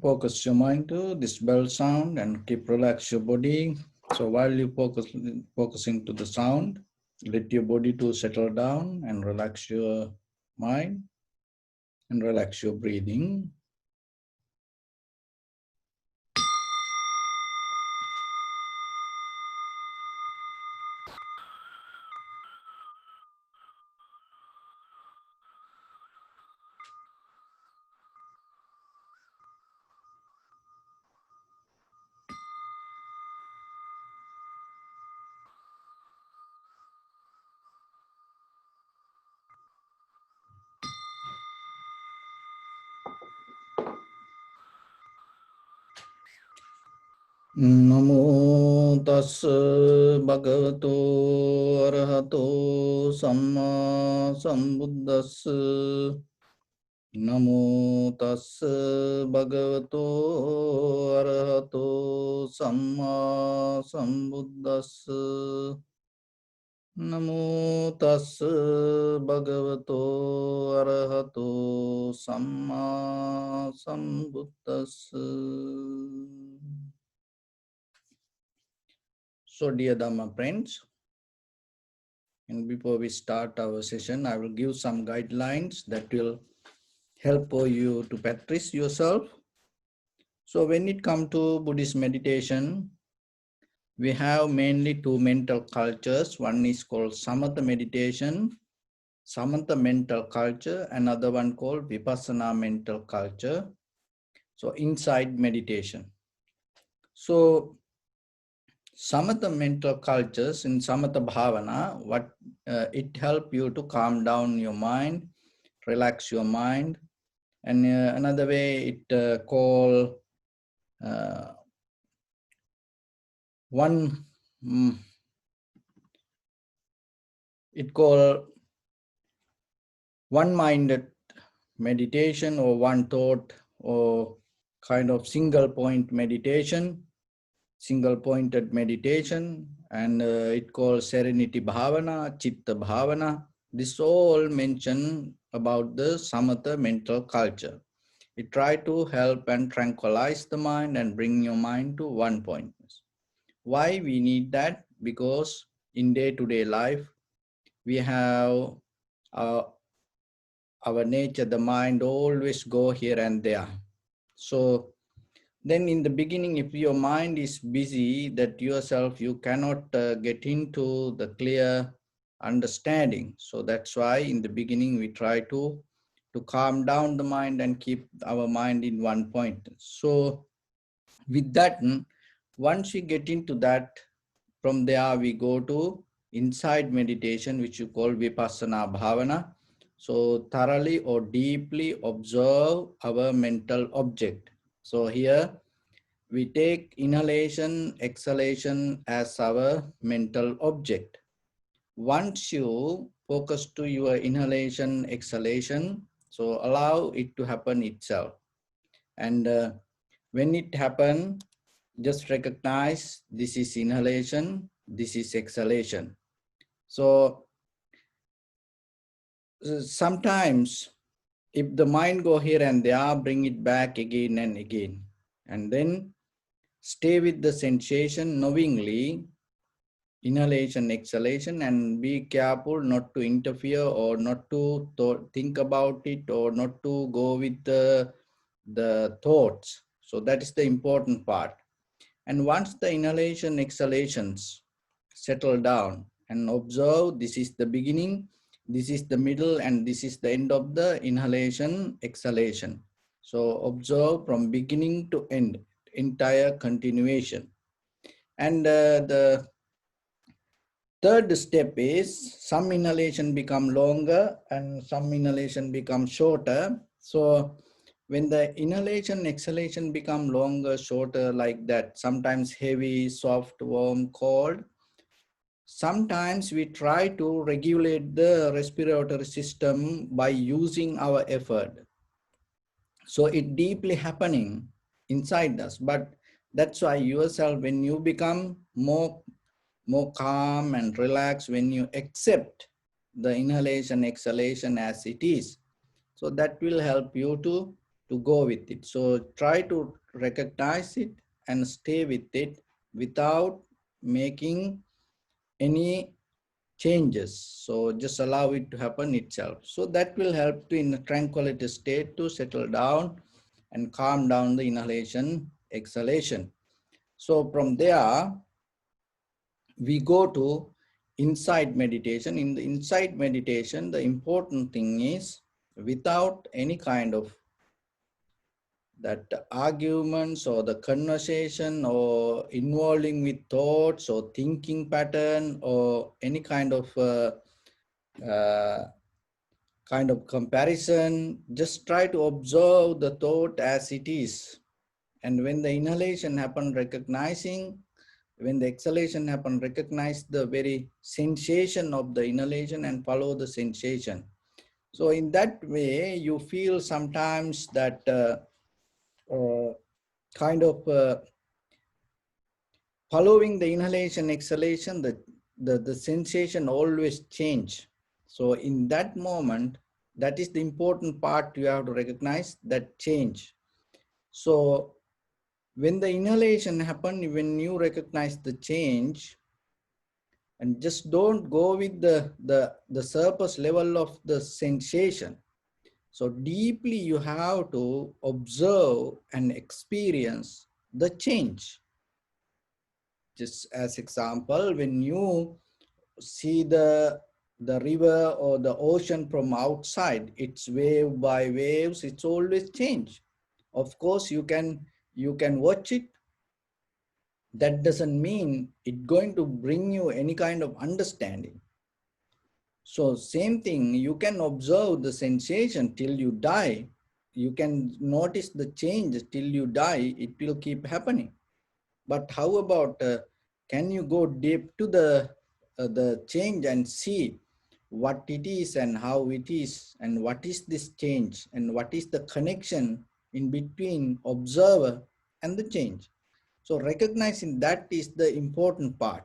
Focus your mind to this bell sound and keep relax your body. So while you focusing to the sound, let your body to settle down and relax your mind and relax your breathing. Namo tassa bhagavato arahato samma sambuddhassa. Namo tassa bhagavato arahato samma sambuddhassa. Namo tassa bhagavato arahato samma sambuddhassa. So dear Dhamma friends, and before we start our session, I will give some guidelines that will help you to practice yourself. So when it comes to Buddhist meditation, we have mainly two mental cultures. One is called Samatha meditation, Samatha mental culture, another one called Vipassana mental culture. So inside meditation. So Samatha mental cultures in Samatha Bhavana, what it help you to calm down your mind, relax your mind. And another way it call one, it call one-minded meditation or one thought or kind of single point meditation, single pointed meditation, and it called serenity bhavana, chitta bhavana. This all mention about the samatha mental culture. It try to help and tranquilize the mind and bring your mind to one point. Why we need that? Because in day-to-day life, we have our nature, the mind always go here and there. So then in the beginning, if your mind is busy, that yourself, you cannot get into the clear understanding. So that's why in the beginning, we try to calm down the mind and keep our mind in one point. So with that, once we get into that, from there we go to inside meditation, which you call Vipassana Bhavana. So thoroughly or deeply observe our mental object. So here we take inhalation, exhalation as our mental object. Once you focus to your inhalation, exhalation, so allow it to happen itself. And when it happens, just recognize this is inhalation, this is exhalation. So sometimes if the mind go here and there, bring it back again and again. And then stay with the sensation knowingly, inhalation, exhalation, and be careful not to interfere or not to think about it or not to go with the thoughts. So that is the important part. And once the inhalation, exhalations settle down and observe, this is the beginning, this is the middle, and this is the end of the inhalation, exhalation. So observe from beginning to end, entire continuation. And the third step is some inhalation become longer and some inhalation become shorter. So when the inhalation, exhalation become longer, shorter like that, sometimes heavy, soft, warm, cold, sometimes we try to regulate the respiratory system by using our effort. So it deeply happening inside us, but that's why yourself, when you become more calm and relaxed, when you accept the inhalation, exhalation as it is, so that will help you to to go with it. So try to recognize it and stay with it without making any changes. So just allow it to happen itself. So that will help to in a tranquility state to settle down and calm down the inhalation, exhalation. So from there, we go to insight meditation. In the insight meditation, the important thing is without any kind of that arguments or the conversation or involving with thoughts or thinking pattern or any uh, kind of comparison, just try to observe the thought as it is. And when the inhalation happen, recognizing, when the exhalation happen, recognize the very sensation of the inhalation and follow the sensation. So in that way, you feel sometimes that kind of following the inhalation, exhalation, the sensation always change. So in that moment, that is the important part you have to recognize, that change. So when the inhalation happen, when you recognize the change, and just don't go with the surface level of the sensation. So deeply you have to observe and experience the change. Just as example, when you see the river or the ocean from outside, it's wave by waves, it's always change. Of course, you can watch it. That doesn't mean it's going to bring you any kind of understanding. So same thing, you can observe the sensation till you die. You can notice the change till you die. It will keep happening. But how about can you go deep to the change and see what it is and how it is and what is this change and what is the connection in between observer and the change. So recognizing that is the important part.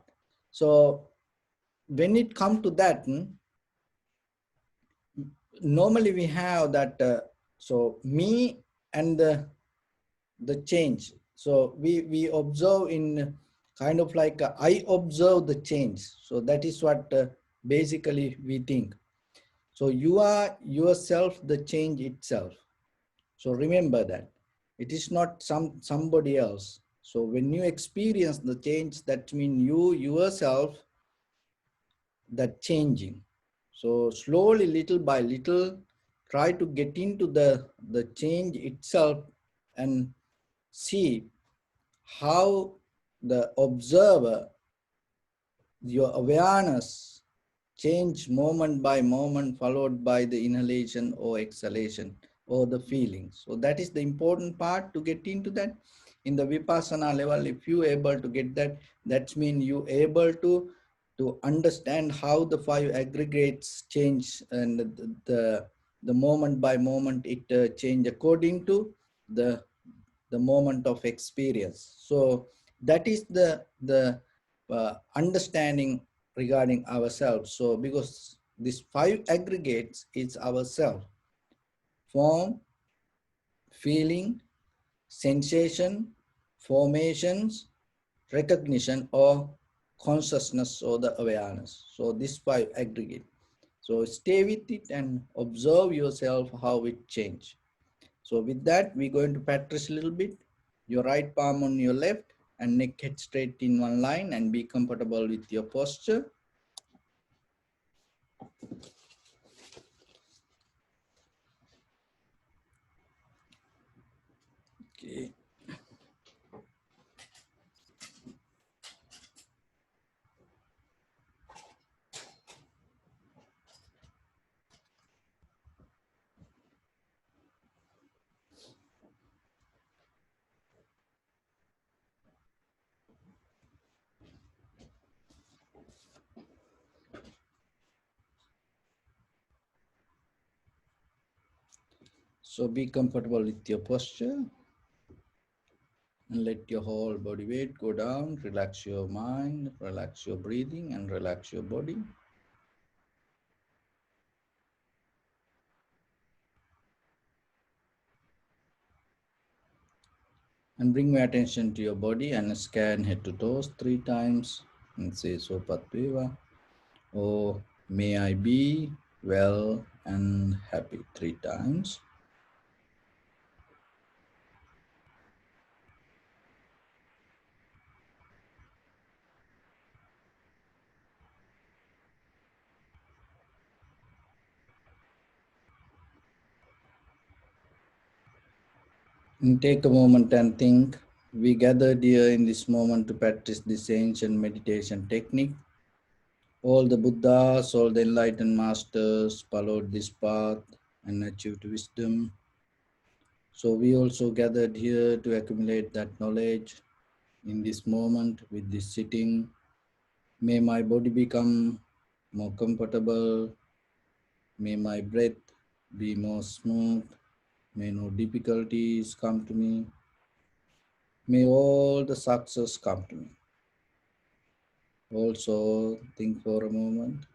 So when it comes to that, normally we have that so me and the change. So we observe in kind of like I observe the change. So that is what basically we think. So you are yourself the change itself. So remember that it is not somebody else. So when you experience the change, that means you yourself that changing. So slowly, little by little, try to get into the change itself and see how the observer, your awareness change moment by moment, followed by the inhalation or exhalation or the feelings. So that is the important part to get into that. In the Vipassana level, if you able to get that, that means you able to understand how the five aggregates change and the moment by moment it change according to the the moment of experience. So that is the understanding regarding ourselves. So because these five aggregates is ourself: form, feeling, sensation, formations, recognition, or consciousness or the awareness. So these five aggregate. So stay with it and observe yourself how it change. So with that, we're going to practice a little bit. Your right palm on your left and neck head straight in one line, and be comfortable with your posture. Okay. So be comfortable with your posture and let your whole body weight go down. Relax your mind, relax your breathing, and relax your body. And bring my attention to your body and scan head to toes 3 times and say Sopatviva. Oh, may I be well and happy 3 times. And take a moment and think. We gathered here in this moment to practice this ancient meditation technique. All the Buddhas, all the enlightened masters followed this path and achieved wisdom. So we also gathered here to accumulate that knowledge in this moment with this sitting. May my body become more comfortable. May my breath be more smooth. May no difficulties come to me. May all the success come to me. Also, think for a moment.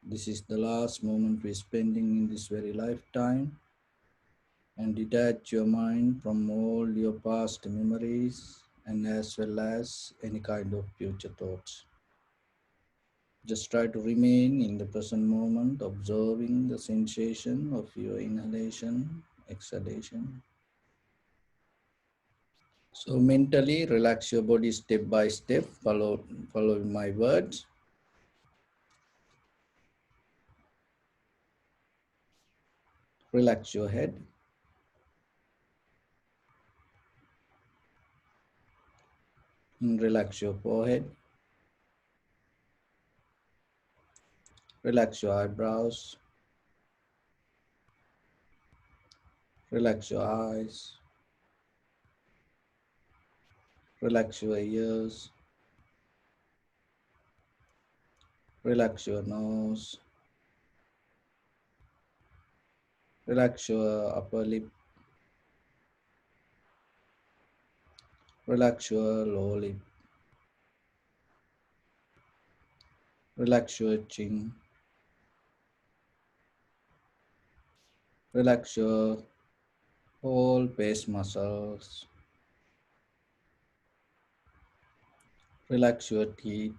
This is the last moment we're spending in this very lifetime. And detach your mind from all your past memories and as well as any kind of future thoughts. Just try to remain in the present moment, observing the sensation of your inhalation, exhalation. So mentally relax your body step by step, following my words. Relax your head. And relax your forehead. Relax your eyebrows. Relax your eyes. Relax your ears. Relax your nose. Relax your upper lip. Relax your lower lip. Relax your chin. Relax your whole face muscles. Relax your teeth.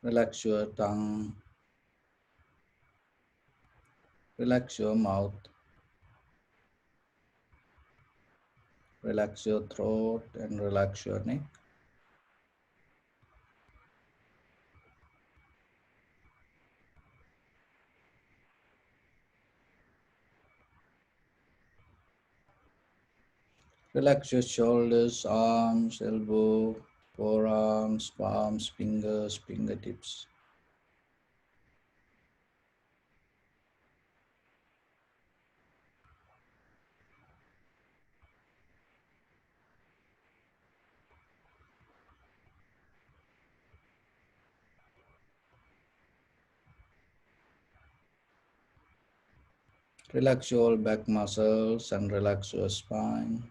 Relax your tongue. Relax your mouth. Relax your throat and relax your neck. Relax your shoulders, arms, elbow, forearms, palms, fingers, fingertips. Relax your back muscles and relax your spine.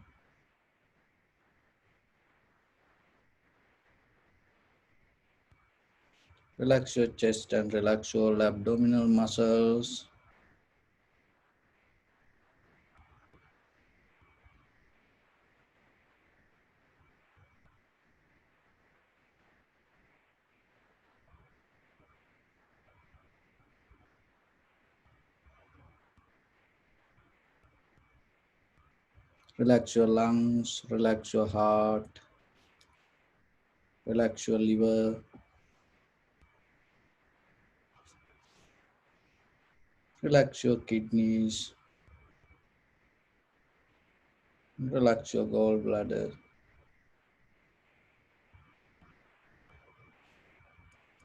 Relax your chest and relax your abdominal muscles. Relax your lungs, relax your heart, relax your liver, relax your kidneys, relax your gallbladder,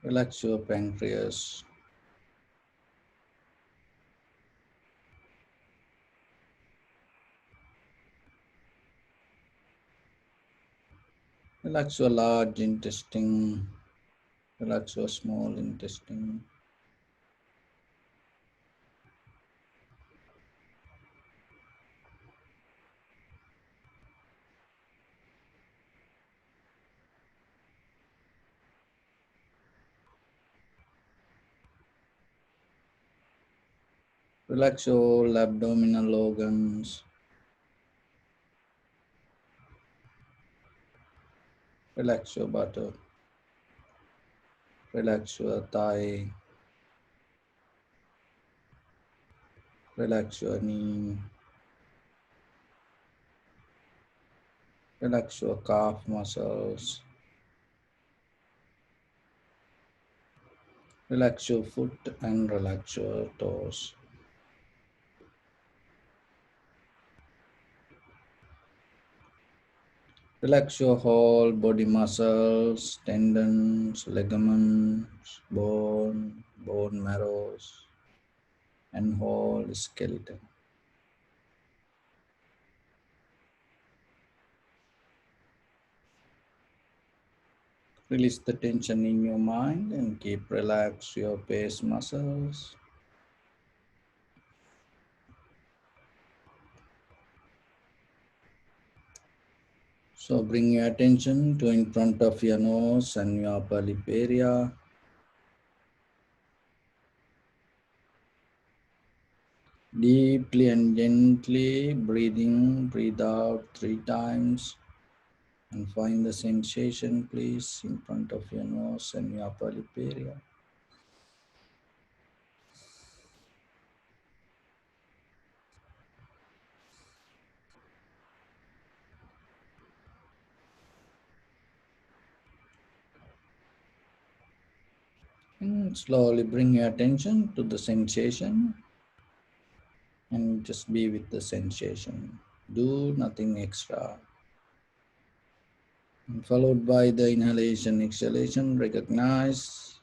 relax your pancreas, relax your large intestine, relax your small intestine, relax your all abdominal organs, Relax your buttock. Relax your thigh. Relax your knee. Relax your calf muscles. Relax your foot and relax your toes. Relax your whole body muscles, tendons, ligaments, bone marrows, and whole skeleton. Release the tension in your mind and keep relax your face muscles. So bring your attention to in front of your nose and your upper lip area. Deeply and gently breathe out 3 times and find the sensation, please, in front of your nose and your upper lip area. And slowly bring your attention to the sensation and just be with the sensation. Do nothing extra. And followed by the inhalation, exhalation, recognize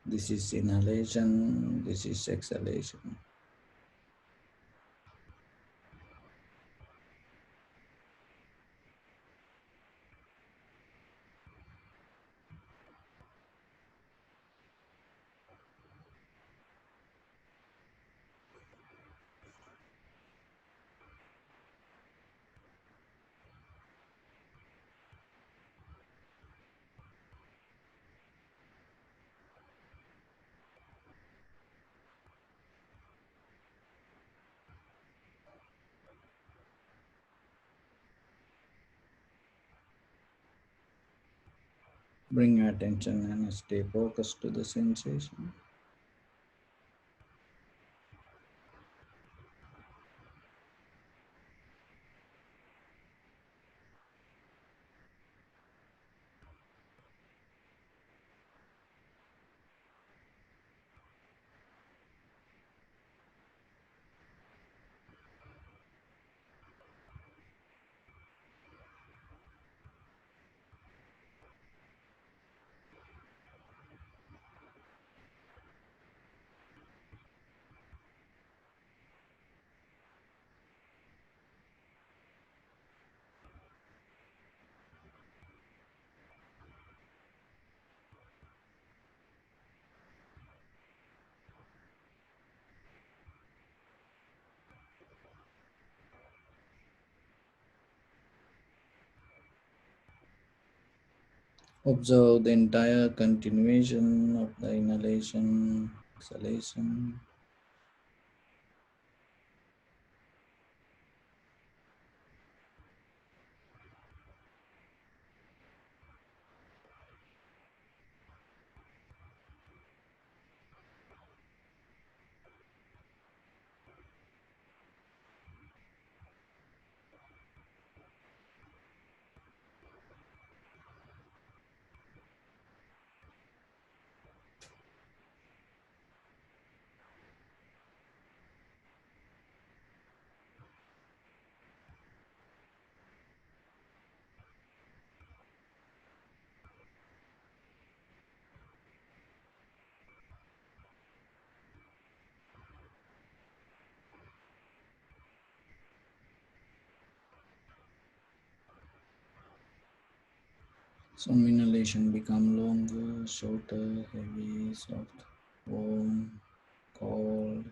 this is inhalation, this is exhalation. Bring your attention and stay focused to the sensation. Observe the entire continuation of the inhalation, exhalation. Some inhalation become longer, shorter, heavy, soft, warm, cold.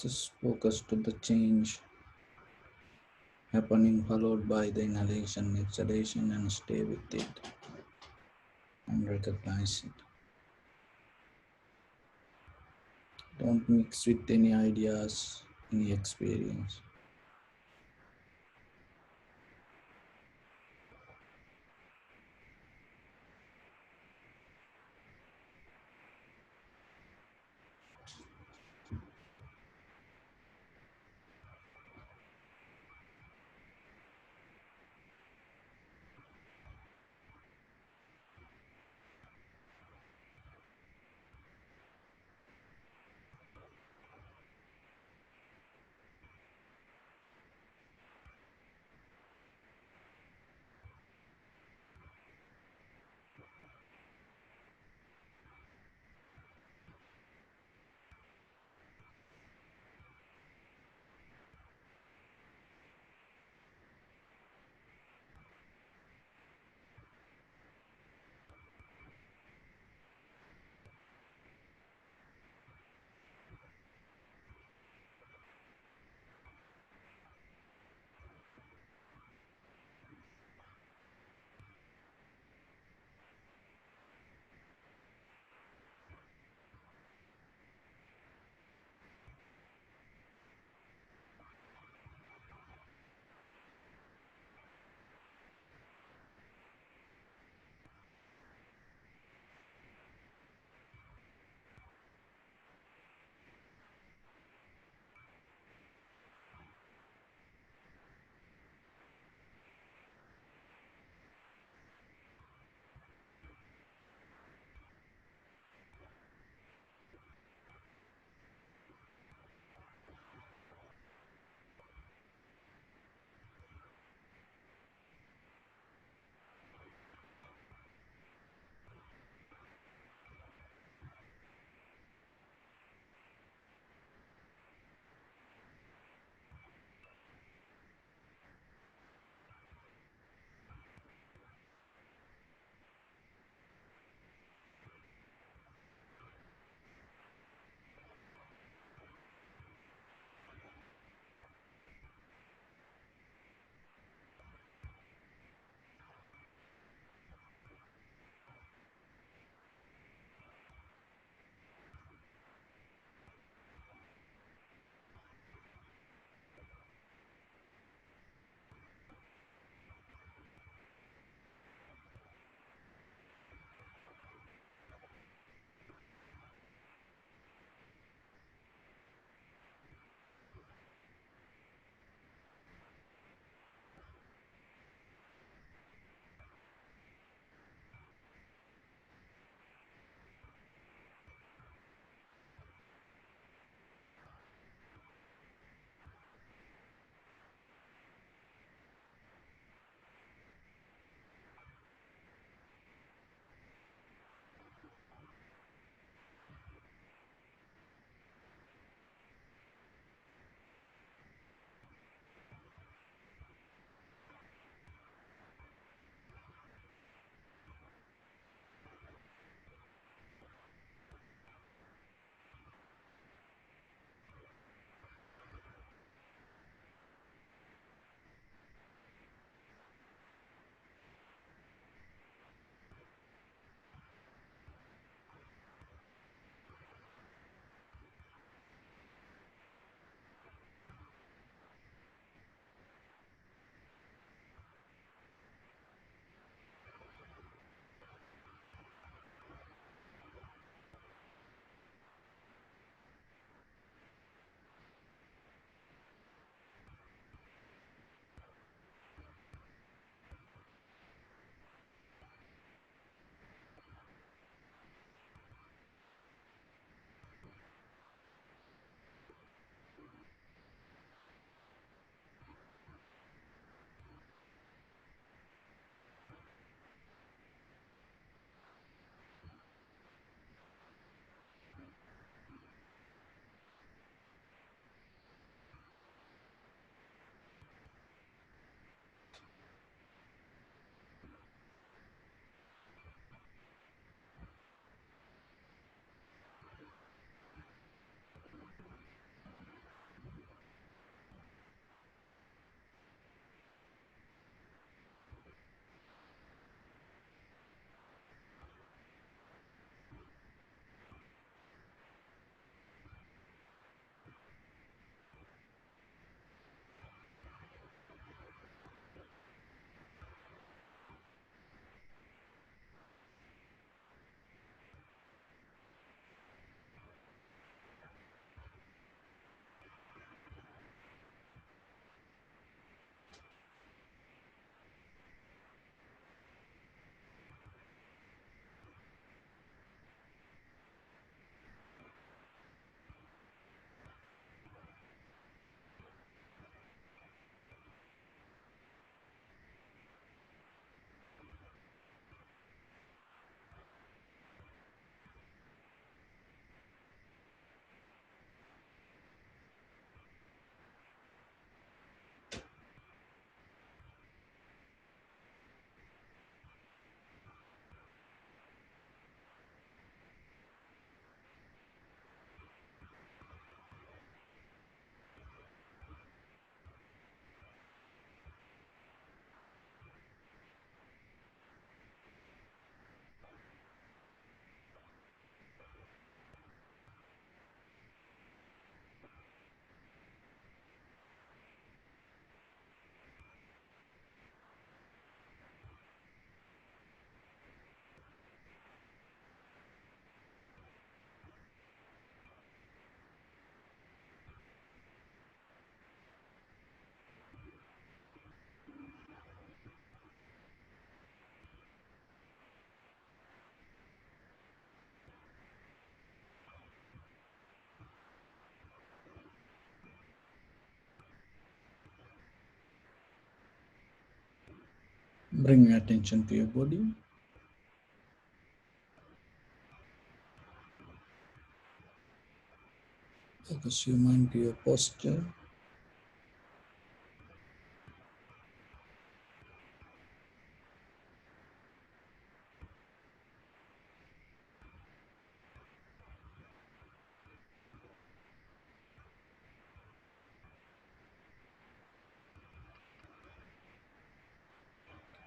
Just focus to the change happening, followed by the inhalation, exhalation, and stay with it and recognize it. Don't mix with any ideas, any experience. Bring your attention to your body. Focus your mind to your posture.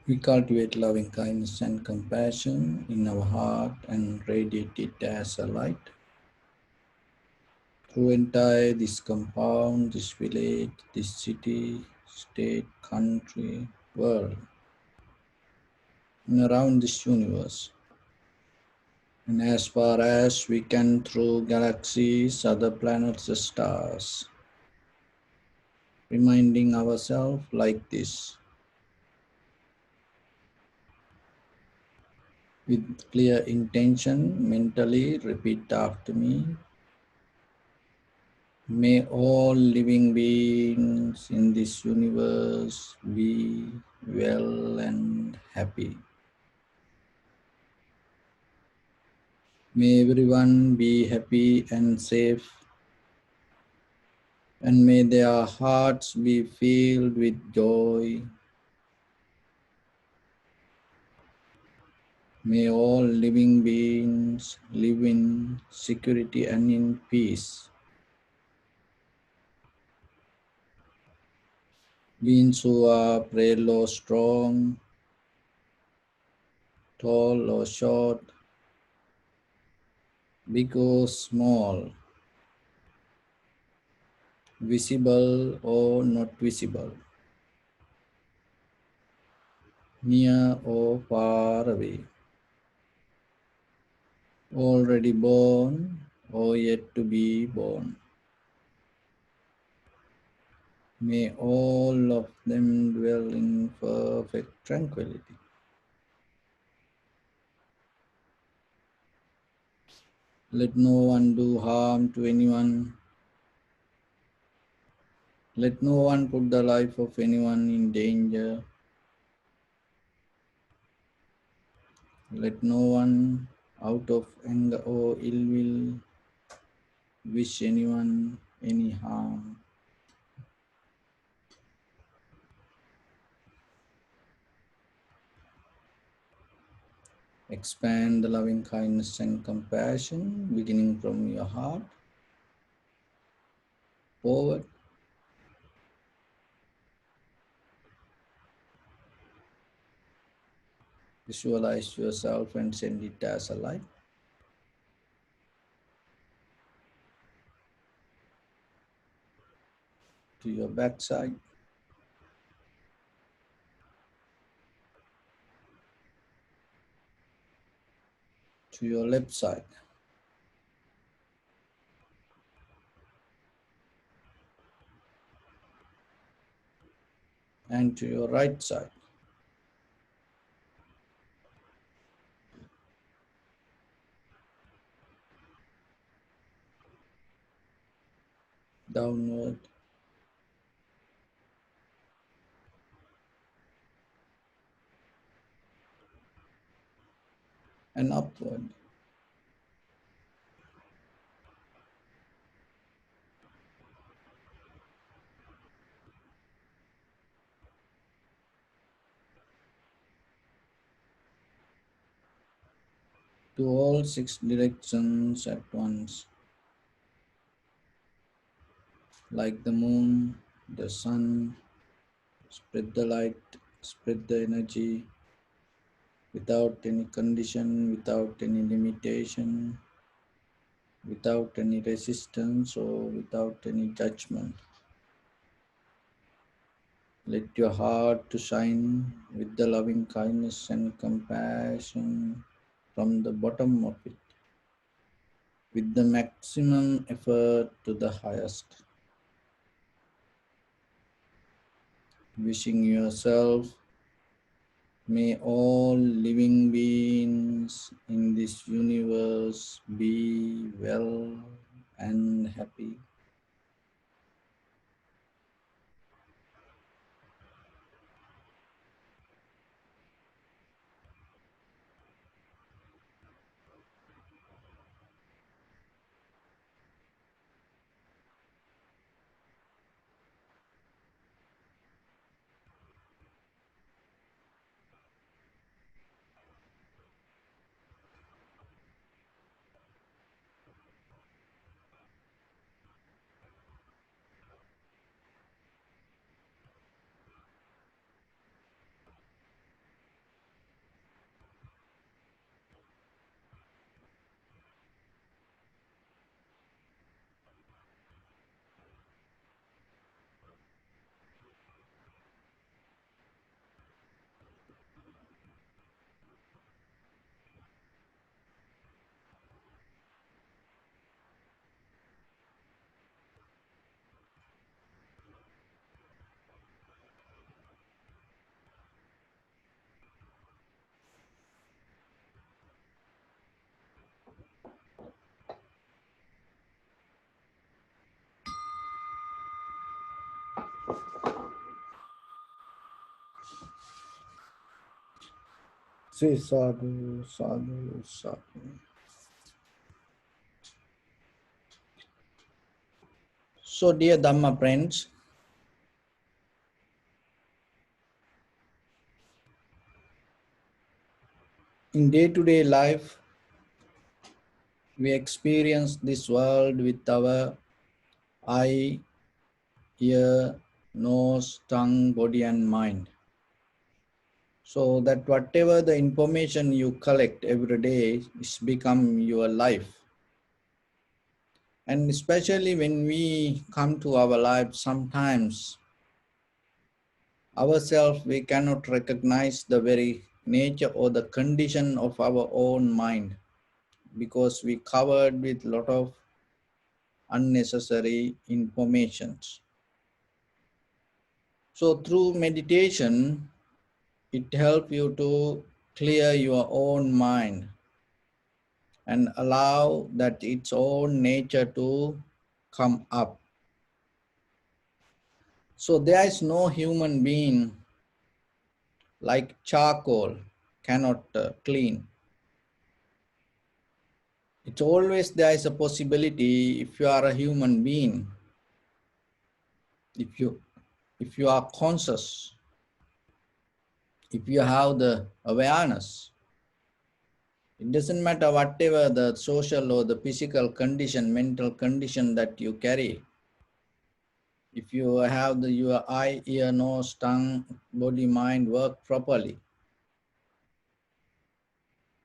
We cultivate loving kindness and compassion in our heart and radiate it as a light through entire this compound, this village, this city, state, country, world, and around this universe. And as far as we can through galaxies, other planets, and stars, reminding ourselves like this with clear intention, mentally repeat after me. May all living beings in this universe be well and happy. May everyone be happy and safe, and may their hearts be filled with joy. May all living beings live in security and in peace. Beings who are frail or strong, tall or short, big or small, visible or not visible, near or far away, already born or yet to be born. May all of them dwell in perfect tranquility. Let no one do harm to anyone. Let no one put the life of anyone in danger. Let no one, out of anger or ill will, wish anyone any harm. Expand the loving kindness and compassion beginning from your heart forward. Visualize yourself and send it as a light to your backside, to your left side, and to your right side. Downward and upward. To all six directions at once, like the moon, the sun. Spread the light, spread the energy without any condition, without any limitation, without any resistance or without any judgment. Let your heart to shine with the loving kindness and compassion from the bottom of it, with the maximum effort to the highest. Wishing yourself, may all living beings in this universe be well and happy. Say sadhu, sadhu, sadhu. So, dear Dhamma friends, in day-to-day life, we experience this world with our eye, ear, nose, tongue, body, and mind. So that whatever the information you collect every day is become your life. And especially when we come to our life, sometimes ourselves we cannot recognize the very nature or the condition of our own mind because we covered with a lot of unnecessary informations. So through meditation, it helps you to clear your own mind and allow that its own nature to come up. So there is no human being like charcoal cannot clean. It's always there is a possibility if you are a human being, if you are conscious, if you have the awareness, it doesn't matter whatever the social or the physical condition, mental condition that you carry. If you have your eye, ear, nose, tongue, body, mind work properly,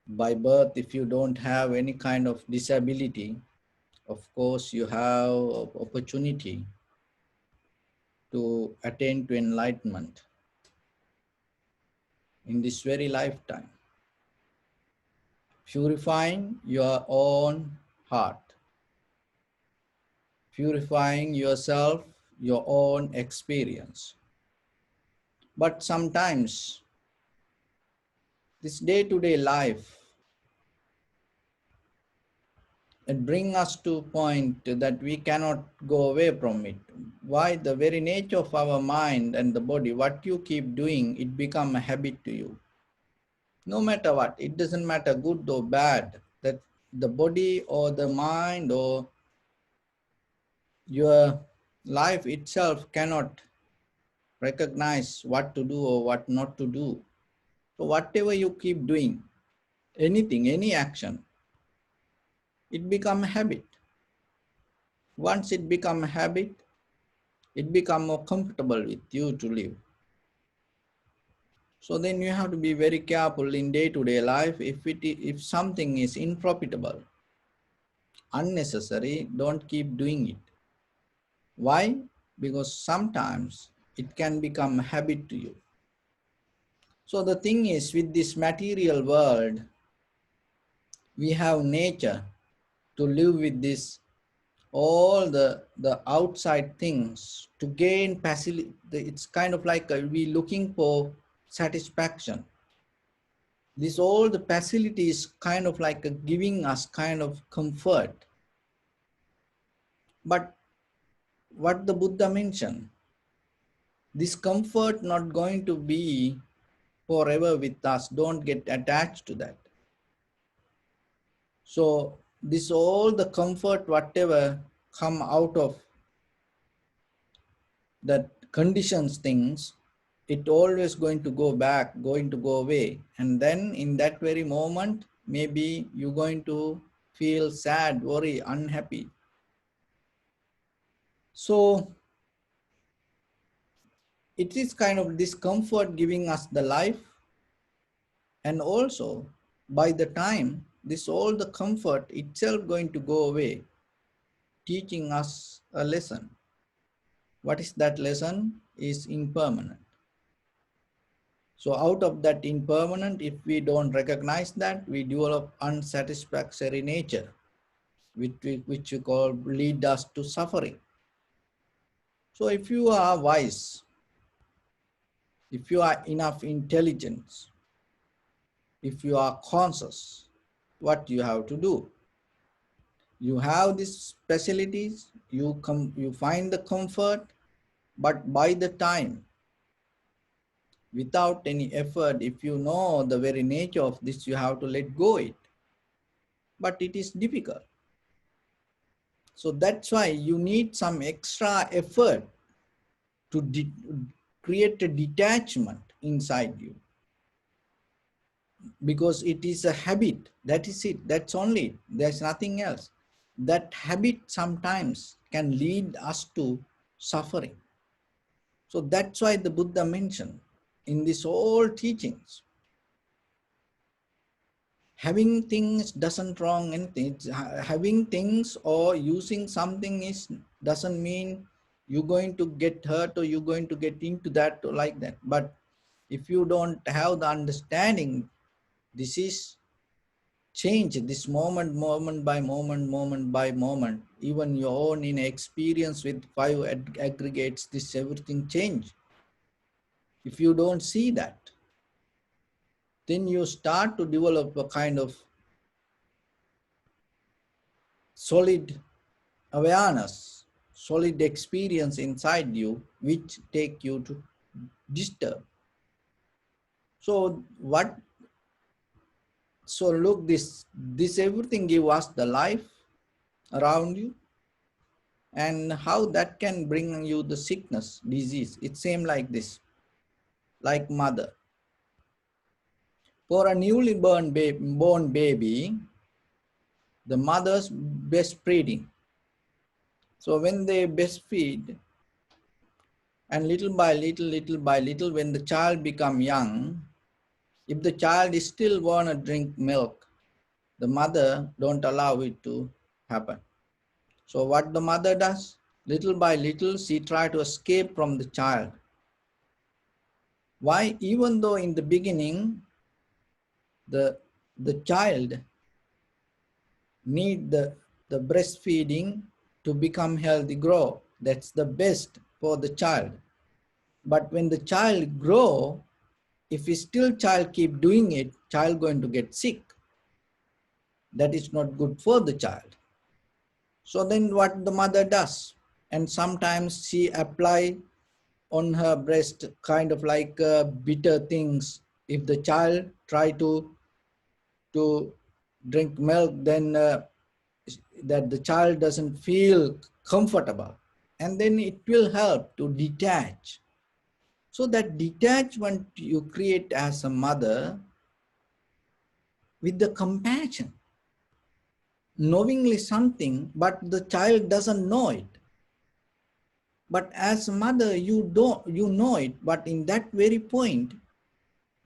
by birth, if you don't have any kind of disability, of course you have opportunity to attain to enlightenment in this very lifetime. Purifying your own heart, purifying yourself, your own experience. But sometimes this day-to-day life, it brings us to a point that we cannot go away from it. Why? The very nature of our mind and the body, what you keep doing, it becomes a habit to you. No matter what, it doesn't matter good or bad, that the body or the mind or your life itself cannot recognize what to do or what not to do. So whatever you keep doing, anything, any action, it becomes a habit. Once it becomes a habit, it becomes more comfortable with you to live. So then you have to be very careful in day-to-day life. If something is unprofitable, unnecessary, don't keep doing it. Why? Because sometimes it can become a habit to you. So the thing is, with this material world, we have nature to live with this, all the outside things to gain facility. It's kind of like we looking for satisfaction. This all the facilities kind of like giving us kind of comfort. But what the Buddha mentioned, this comfort not going to be forever with us. Don't get attached to that. So this all the comfort, whatever come out of that conditions things, it always going to go back, going to go away. And then in that very moment, maybe you're going to feel sad, worry, unhappy. So it is kind of discomfort giving us the life. And also by the time this all the comfort itself going to go away, teaching us a lesson. What is that lesson? Is impermanent. So out of that impermanent, if we don't recognize that, we develop unsatisfactory nature, which we call lead us to suffering. So if you are wise, if you are enough intelligence, if you are conscious, what you have to do? You have these facilities, you find the comfort, but by the time without any effort. If you know the very nature of this, you have to let go it. But it is difficult. So that's why you need some extra effort to create a detachment inside you, because it is a habit. That is it. That's only it. There's nothing else. That habit sometimes can lead us to suffering. So that's why the Buddha mentioned in this whole teachings, having things doesn't wrong anything. Having things or using something doesn't mean you're going to get hurt or you're going to get into that or like that. But if you don't have the understanding, this is change, this moment by moment, even your own in experience with five aggregates, this everything change. If you don't see that, then you start to develop a kind of solid awareness, solid experience inside you, which take you to disturb. So look, this everything give us the life around you, and how that can bring you the sickness, disease. It's same like this, like mother. For a newly born baby, the mother's breastfeeding. So when they breastfeed, and little by little, when the child become young, if the child is still want to drink milk, the mother don't allow it to happen. So what the mother does, little by little, she try to escape from the child. Why? Even though in the beginning, the child need the breastfeeding to become healthy, grow. That's the best for the child. But when the child grow, if still child keep doing it, child going to get sick. That is not good for the child. So then what the mother does, and sometimes she apply on her breast kind of like bitter things. If the child try to drink milk, then that the child doesn't feel comfortable, and then it will help to detach. So that detachment you create as a mother with the compassion, knowingly something, but the child doesn't know it. But as a mother, you know it, but in that very point,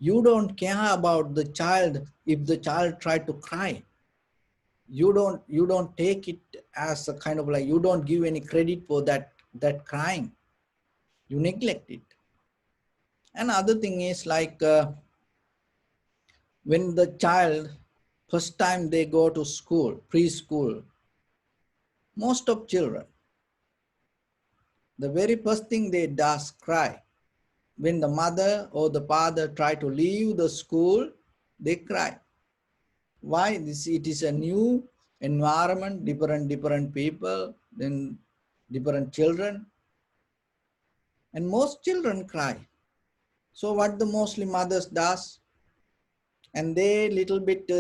you don't care about the child. If the child try to cry, you don't take it as a kind of like, you don't give any credit for that crying. You neglect it. Another thing is like when the child first time they go to school, preschool, most of children, the very first thing they does cry. When the mother or the father try to leave the school, they cry. Why? It is a new environment, different people, then different children, and most children cry. So what the mostly mothers does, and they little bit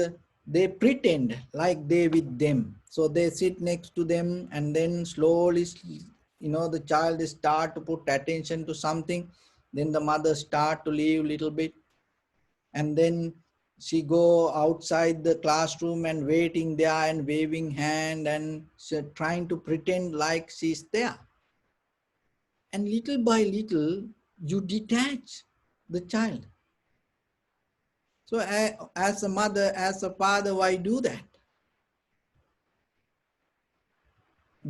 they pretend like they with them. So they sit next to them, and then slowly, the child start to put attention to something. Then the mother start to leave little bit, and then she go outside the classroom and waiting there and waving hand and trying to pretend like she's there. And little by little, you detach the child. So as a mother, as a father, why do that?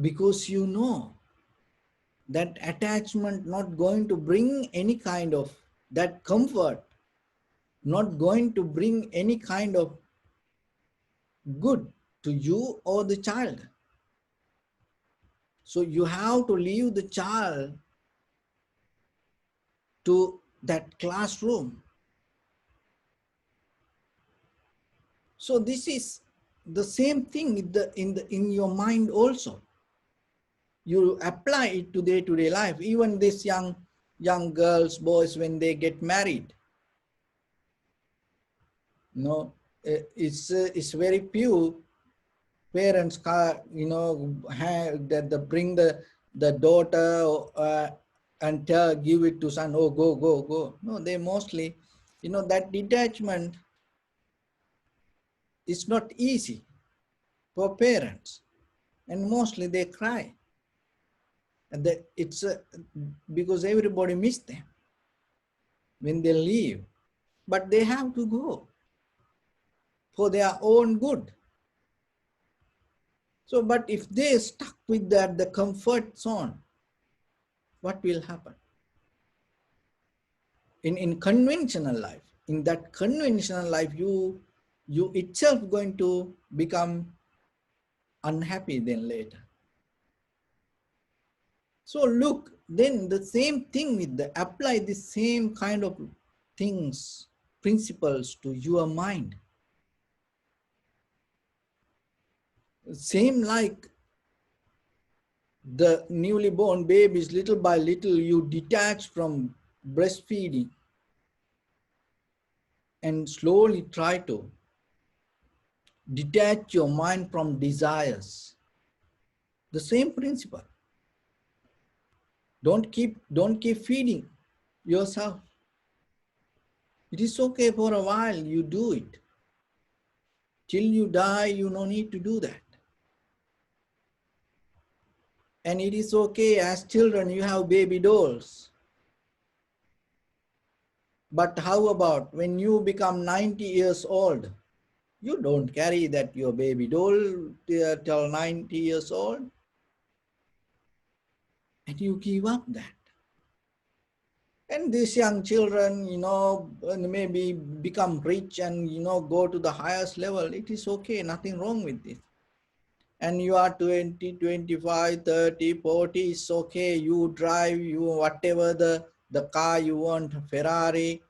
Because you know that attachment not going to bring any kind of that comfort, not going to bring any kind of good to you or the child. So you have to leave the child to that classroom. So this is the same thing in your mind also. You apply it to day-to-day life. Even this young young girls, boys, when they get married. It's very few parents, have that they bring the daughter and give it to son. Oh, go, go, go. No, they mostly, that detachment is not easy for parents, and mostly they cry, and it's because everybody miss them when they leave, but they have to go for their own good. So, but if they stuck with that, the comfort zone, what will happen? In conventional life, in that conventional life, you itself going to become unhappy then later. So look, then the same thing with apply the same kind of things, principles to your mind. Same like the newly born babies, little by little you detach from breastfeeding and slowly try to detach your mind from desires. The same principle. Don't keep feeding yourself. It is okay for a while, you do it. Till you die, you no need to do that. And it is okay as children, you have baby dolls. But how about when you become 90 years old? You don't carry that your baby doll till 90 years old. And you give up that. And these young children, maybe become rich and, go to the highest level. It is okay, nothing wrong with this. And you are 20, 25, 30, 40, it's okay. You drive, whatever the car you want, Ferrari.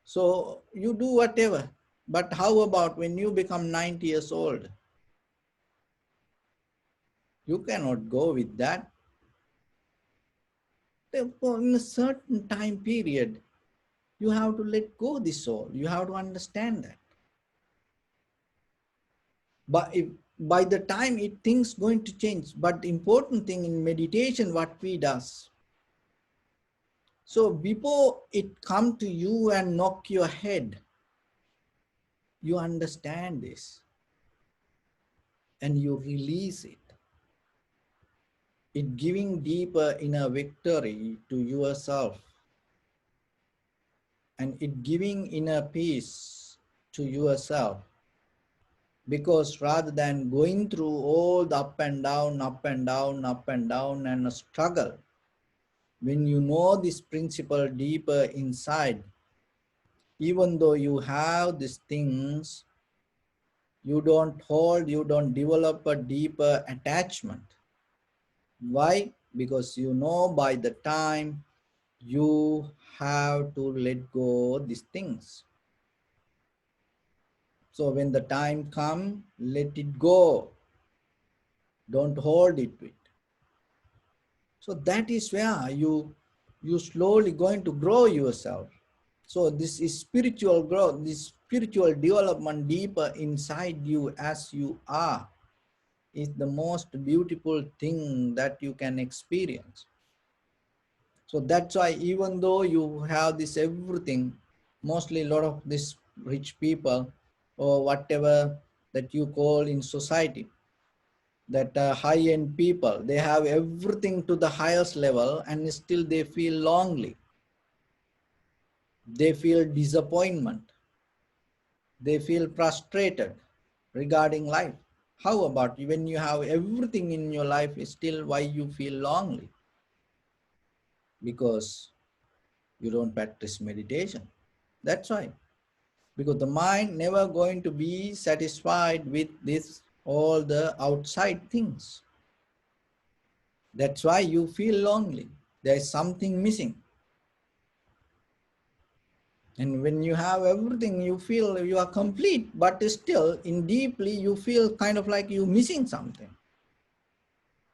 So you do whatever. But how about when you become 90 years old? You cannot go with that. Therefore, in a certain time period, you have to let go this soul. You have to understand that. But if by the time things going to change, but the important thing in meditation, what we does. So before it come to you and knock your head, you understand this and you release it. It giving deeper inner victory to yourself, and it giving inner peace to yourself. Because rather than going through all the up and down, up and down, up and down, and a struggle, when you know this principle deeper inside, even though you have these things, you don't hold, you don't develop a deeper attachment. Why? Because you know by the time you have to let go these things. So when the time comes, let it go. Don't hold it with. So that is where you slowly going to grow yourself. So this is spiritual growth, this spiritual development deeper inside you as you are is the most beautiful thing that you can experience. So that's why even though you have this everything, mostly a lot of these rich people or whatever that you call in society, that high-end people, they have everything to the highest level and still they feel lonely. They feel disappointment. They feel frustrated regarding life. How about when you have everything in your life, still why you feel lonely? Because you don't practice meditation. That's why. Because the mind never going to be satisfied with this, all the outside things. That's why you feel lonely. There is something missing. And when you have everything, you feel you are complete, but still in deeply you feel kind of like you're missing something.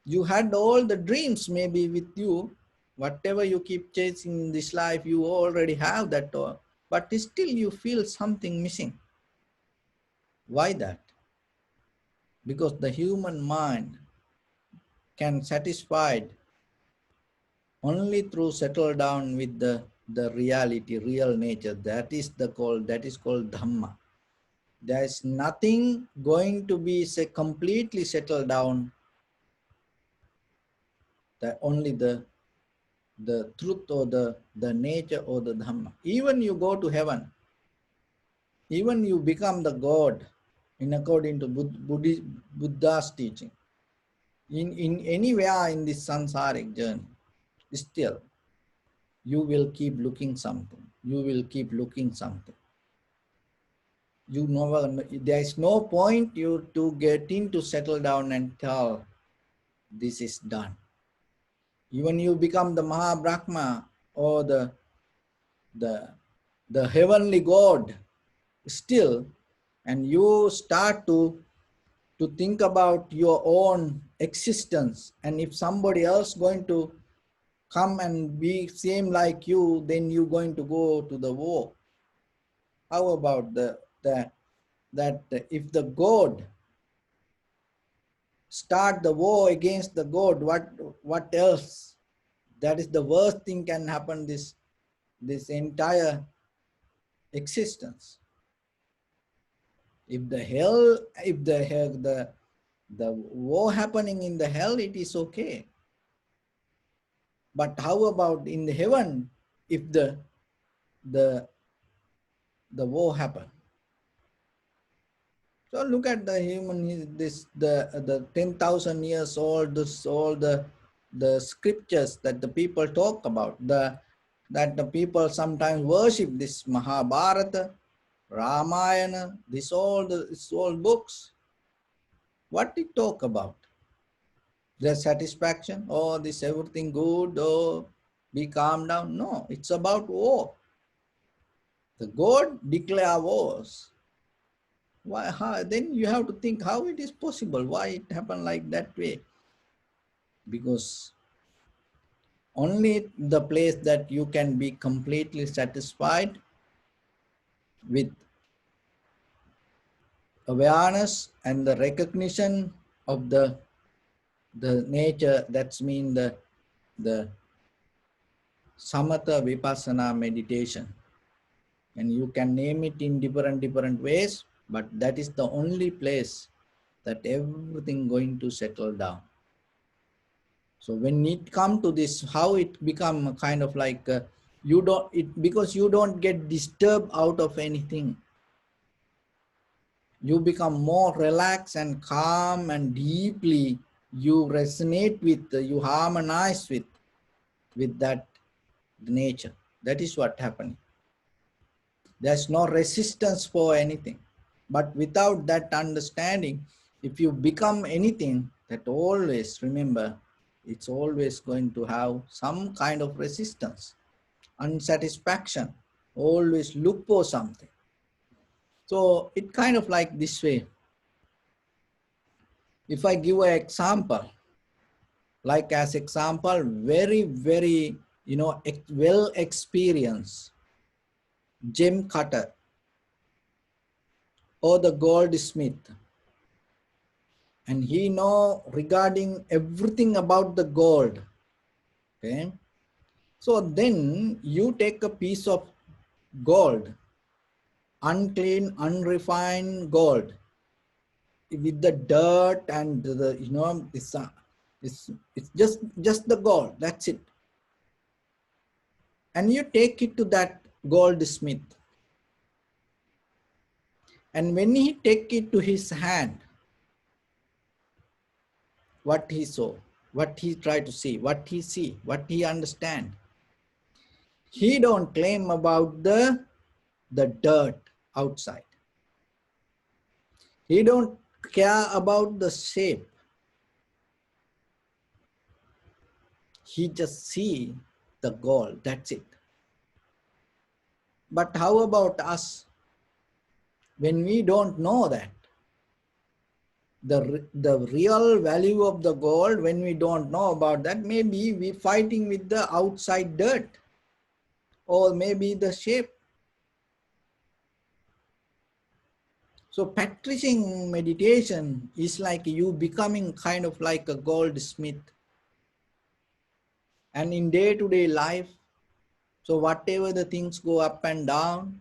You had all the dreams maybe with you, Whatever you keep chasing in this life, you already have that, but still you feel something missing. Why that? Because the human mind can satisfy only through settle down with the reality, real nature. That is called Dhamma. There is nothing going to be completely settled down. That only the truth or the nature or the Dhamma. Even you go to heaven, even you become the God in according to Buddha's teaching. In anywhere in this samsaric journey, still you will keep looking something. You will keep looking something. You never. There is no point you to get in to settle down and tell this is done. Even you become the Mahabrahma or the heavenly God, still, and you start to think about your own existence, and if somebody else going to come and be same like you, then you're going to go to the war. How about that if the God start the war against the God, what else? That is the worst thing can happen this entire existence. If the war happening in the hell, it is okay. But how about in the heaven, if the war happen? So look at the human, the 10,000 years old, all the scriptures that the people talk about, that the people sometimes worship, this Mahabharata, Ramayana, this all books. What they talk about? Their satisfaction, or this everything good, or be calm down. No, it's about war. The God declare wars. Why? How, then you have to think how it is possible, why it happened like that way. Because only the place that you can be completely satisfied with awareness and the recognition of the nature, that's mean the samatha vipassana meditation. And you can name it in different ways, but that is the only place that everything going to settle down. So when it come to this, how it become kind of like because you don't get disturbed out of anything. You become more relaxed and calm, and deeply you resonate with, you harmonize with that nature. That is what happened. There's no resistance for anything. But without that understanding, if you become anything, that always remember, it's always going to have some kind of resistance, unsatisfaction, always look for something. So it kind of like this way. If I give an example, like as example, very, well experienced gem cutter or the goldsmith, and he know regarding everything about the gold. Okay, so then you take a piece of gold, unclean, unrefined gold, with the dirt and it's just the gold, that's it, and you take it to that goldsmith, and when he take it to his hand, what he saw, what he try to see, what he see, what he understand, he don't claim about the dirt outside. He don't care about the shape. He just see the goal, that's it. But how about us? When we don't know that, the real value of the gold, when we don't know about that, maybe we fighting with the outside dirt, or maybe the shape. So practicing meditation is like you becoming kind of like a goldsmith. And in day-to-day life, so whatever the things go up and down,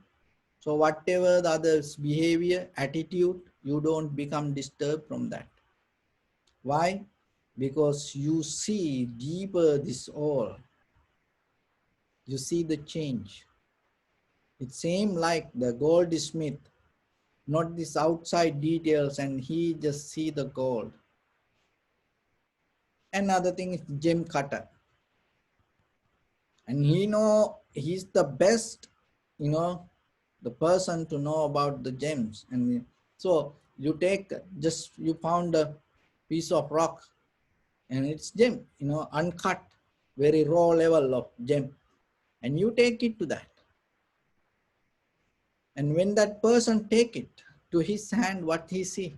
so whatever the other's behavior, attitude, you don't become disturbed from that. Why? Because you see deeper this all. You see the change. It seems like the goldsmith, not this outside details, and he just see the gold. Another thing is gem cutter. And he's the best, the person to know about the gems. And so you you found a piece of rock and it's gem, uncut, very raw level of gem, and you take it to that. And when that person take it to his hand, what he see?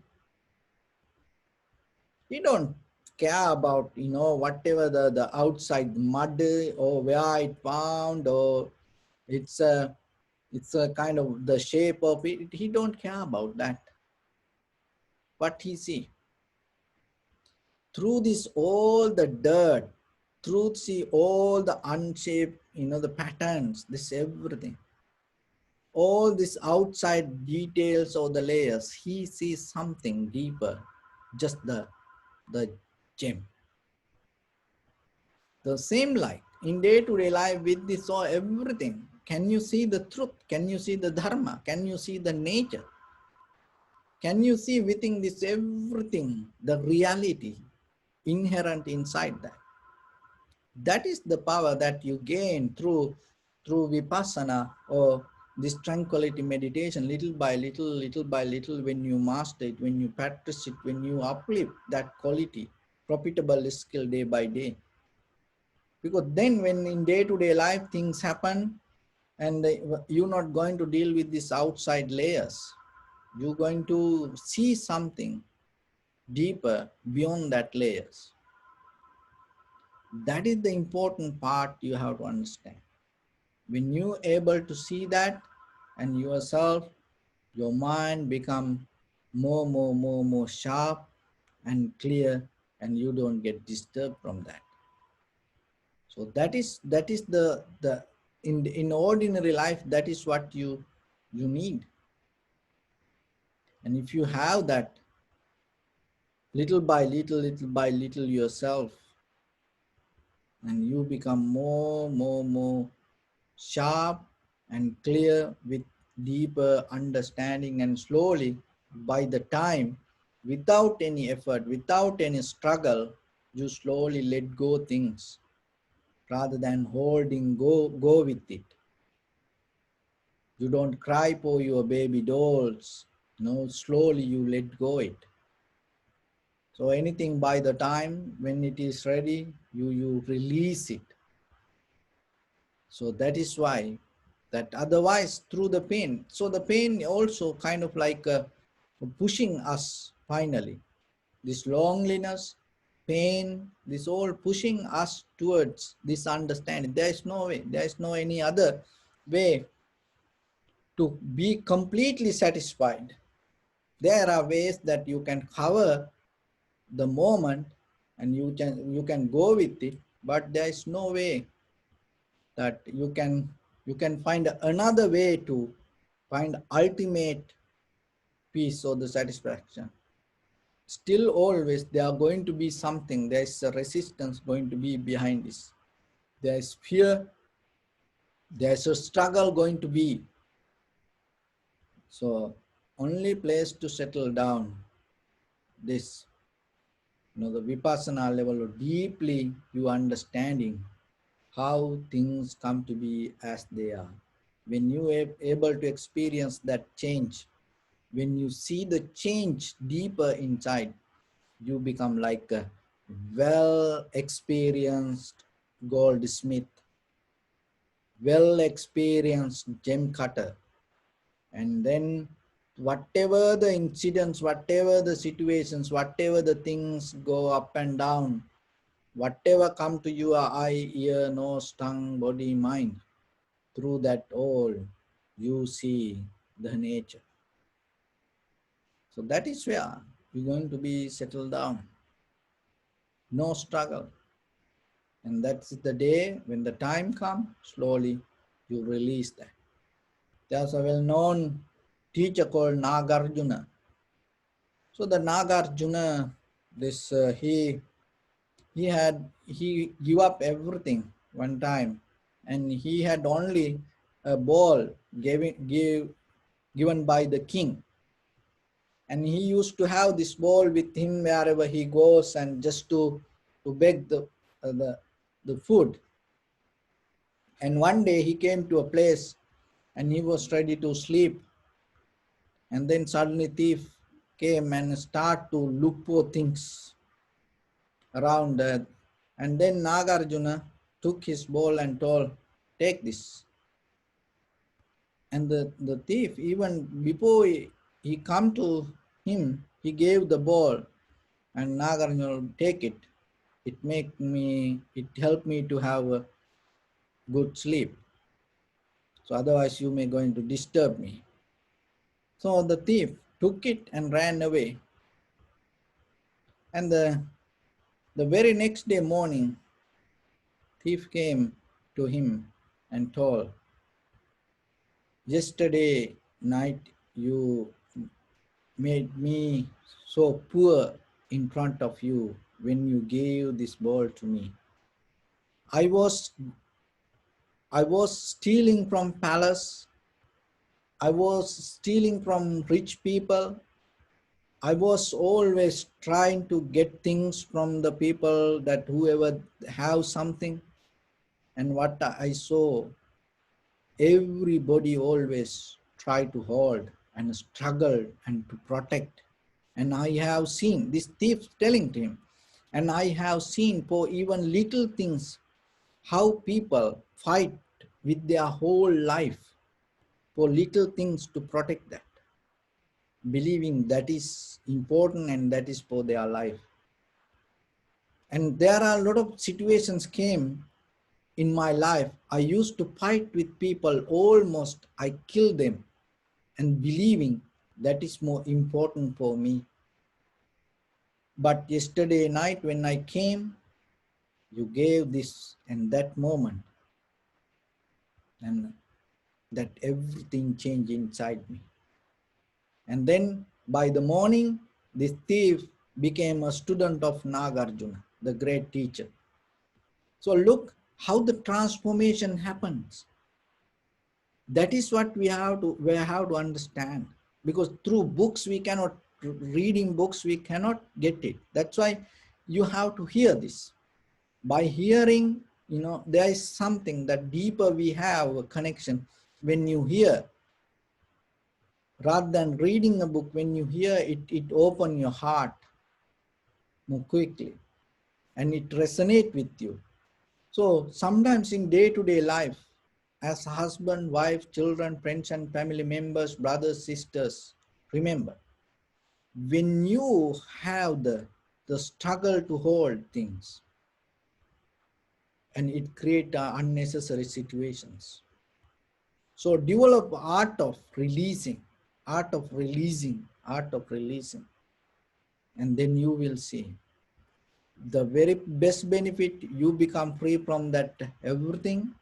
He don't care about, whatever the outside mud or where it found, or it's a kind of the shape of it. He don't care about that. What he see? Through this all the dirt, through see all the unshaped, the patterns, this everything, all these outside details or the layers, he sees something deeper, just the gem. The same like in day-to-day life with this or everything, can you see the truth? Can you see the dharma? Can you see the nature? Can you see within this everything, the reality inherent inside that? That is the power that you gain through vipassana, or this tranquility meditation, little by little, when you master it, when you practice it, when you uplift that quality, profitable skill day by day. Because then when in day-to-day life things happen, and you're not going to deal with these outside layers, you're going to see something deeper beyond that layers. That is the important part you have to understand. When you're able to see that, and yourself, your mind become more sharp and clear, and you don't get disturbed from that. So that is the in ordinary life, that is what you need. And if you have that, little by little yourself, and you become more sharp and clear with deeper understanding, and slowly, by the time, without any effort, without any struggle, you slowly let go things rather than holding go with it. You don't cry for your baby dolls. No, slowly you let go it. So anything, by the time when it is ready, you release it. So that is why, that otherwise through the pain. So the pain also kind of like pushing us finally. This loneliness, pain, this all pushing us towards this understanding. There is no way, there is no any other way to be completely satisfied. There are ways that you can cover the moment, and you can go with it, but there is no way that you can find another way to find ultimate peace or the satisfaction. Still always there are going to be something, there is a resistance going to be behind this. There is fear, there is a struggle going to be. So only place to settle down this, the vipassana level of deeply you understanding how things come to be as they are. When you are able to experience that change, when you see the change deeper inside, you become like a well experienced goldsmith, well experienced gem cutter. And then whatever the incidents, whatever the situations, whatever the things go up and down, whatever come to your eye, ear, nose, tongue, body, mind, through that all you see the nature. So that is where you're going to be settled down. No struggle. And that's the day when the time comes, slowly you release that. There's a well-known teacher called Nagarjuna. So the Nagarjuna, this he gave up everything one time, and he had only a ball given by the king, and he used to have this ball with him wherever he goes, and just to beg the food. And one day he came to a place and he was ready to sleep, and then suddenly thief came and start to look for things around that. And then Nagarjuna took his ball and told, take this. And the thief, even before he come to him, he gave the ball, and Nagarjuna, take it. It helped me to have a good sleep. So otherwise you may going to disturb me. So the thief took it and ran away. And the very next day morning, thief came to him and told, yesterday night you made me so poor in front of you when you gave this ball to me. I was stealing from palace. I was stealing from rich people. I was always trying to get things from the people, that whoever have something. And what I saw, everybody always try to hold and struggle and to protect. And I have seen this thief telling to him, and I have seen for even little things how people fight with their whole life for little things to protect that, believing that is important and that is for their life. And there are a lot of situations came in my life. I used to fight with people, almost I killed them, and believing that is more important for me. But yesterday night when I came, you gave this and that moment, and that everything changed inside me. And then by the morning, this thief became a student of Nagarjuna, the great teacher. So look how the transformation happens. That is what we have to understand, because through books we cannot, reading books we cannot get it. That's why you have to hear this. By hearing, there is something that deeper we have a connection when you hear, rather than reading a book. When you hear it, it opens your heart more quickly and it resonates with you. So sometimes in day-to-day life, as husband, wife, children, friends and family members, brothers, sisters, remember, when you have the struggle to hold things, and it creates unnecessary situations. So develop art of releasing, art of releasing, art of releasing. And then you will see the very best benefit. You become free from that everything.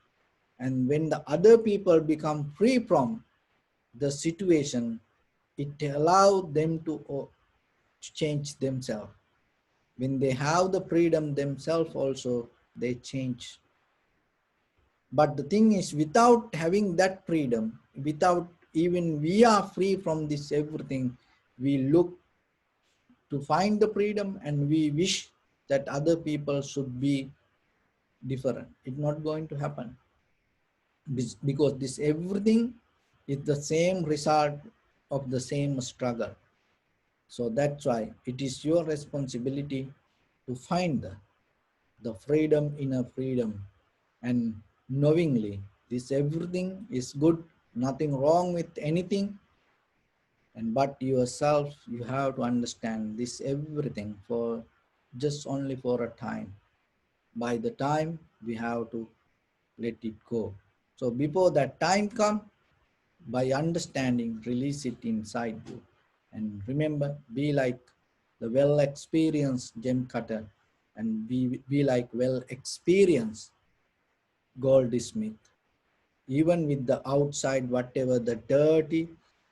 And when the other people become free from the situation, it allows them to change themselves. When they have the freedom themselves also, they change. But the thing is, without having that freedom, without even we are free from this everything, we look to find the freedom and we wish that other people should be different. It's not going to happen, because this everything is the same result of the same struggle. So that's why it is your responsibility to find the freedom, inner freedom, and knowingly this everything is good, nothing wrong with anything. And but yourself, you have to understand this everything for just only for a time. By the time we have to let it go. So before that time come, by understanding, release it inside you. And remember, be like the well-experienced gem cutter and be like well-experienced goldsmith. Even with the outside, whatever the dirty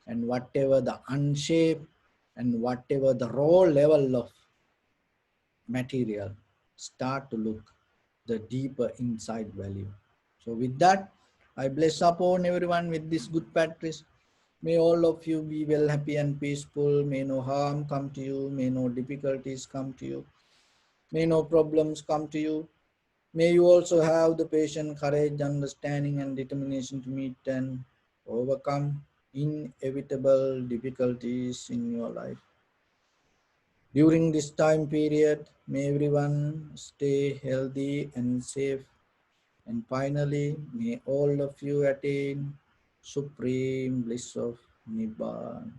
and whatever the unshaped and whatever the raw level of material, start to look the deeper inside value. So with that, I bless upon everyone with this good practice. May all of you be well, happy and peaceful. May no harm come to you. May no difficulties come to you. May no problems come to you. May you also have the patience, courage, understanding and determination to meet and overcome inevitable difficulties in your life. During this time period, may everyone stay healthy and safe. And finally, may all of you attain supreme bliss of Nibbana.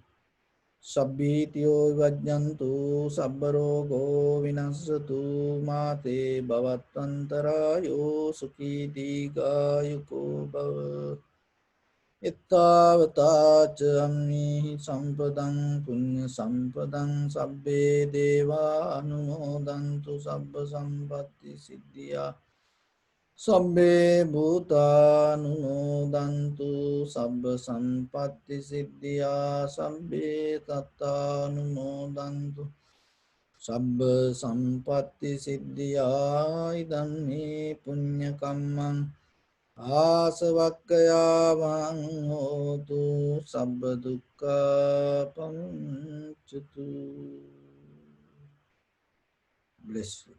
Sabbityo vajjantu sabbarogo vinasatu mate bhavatvantarayo sukhiti gayuko bhava. Ittavata ammi sampadang punya sampadang sabbe deva anumodantu sabba sampatti siddhya. Sabbe bhutanumodantu sabba sampatti siddhya. Sabbe tattanumodantu sabba sampatti siddhya. Idam me punya kammam Asavakkayamang hotu sabba dukkha pamuncatu. Bless you.